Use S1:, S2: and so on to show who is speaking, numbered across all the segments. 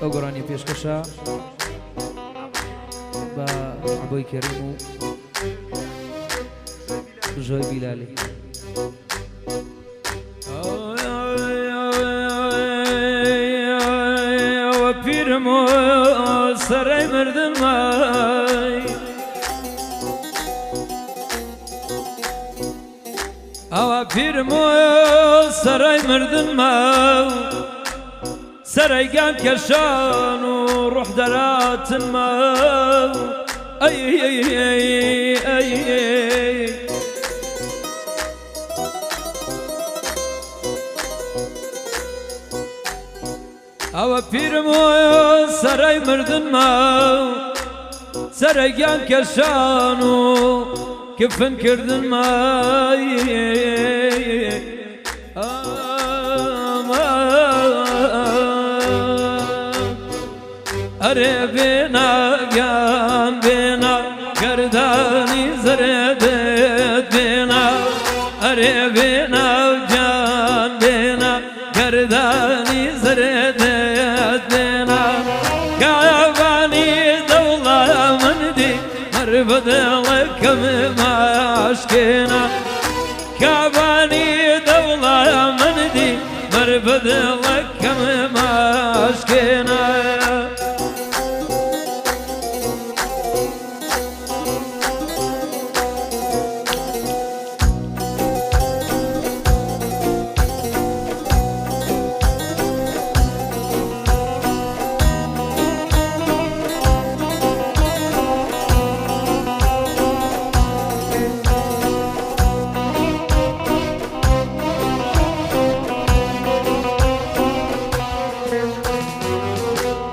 S1: ئەو گۆڕانی پێشکەشە بە عەبۆی کەریم و ژۆی بیلالی. ئەوە پیرم و سەرای مردمای، ئەوە پیرم و سەرای مردمای، سەرایگان کەشان و ڕوح دەراتنمە. ئەوە پیرم و سەرای مردنمە، سەرایگان کەشان و کفن کردنمە. ئەرێ بێنە گیان بێنە گەردانی زەرێدێت بێنە، ئەرێ بێنە گیان بێنە گەردانی زەرێدێت بێنە. گایەوانی دەوڵەمەندی هەر بەدڵەکەمی ماشکێنە، گایەوانی دەوڵەمەندی هەر بەدڵەکەمی ماشکێنە.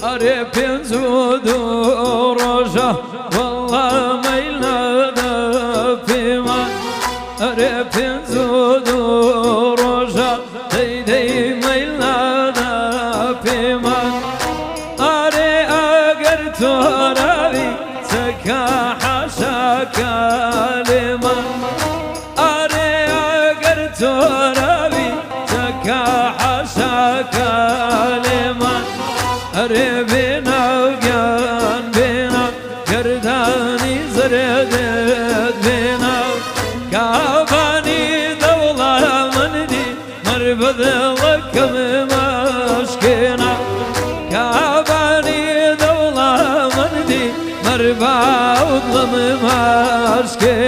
S1: ئەرێ پێنج و دوو ڕۆژە وەڵڵا مەیل نەدا پێمە، ئەرێ پێنج و دوو ڕۆژە دەیدەی مەیل نەدا پێمە. ئەرێ ئەگەر تۆ ڕاوی چەکە حەشەکە لێمە، ئەرێ ئەگەر تۆ ڕاوی چەکە حەشەکە لێمە. ئەرێ بێنە گیان بێنە گەردانی زەرێدێت بێنە، کابانی دەوڵەمەندی مەر بەدڵەکەمی ماشکێنە، کابانی دەوڵەمەندی مەر بەدڵەمی ماشکێنە.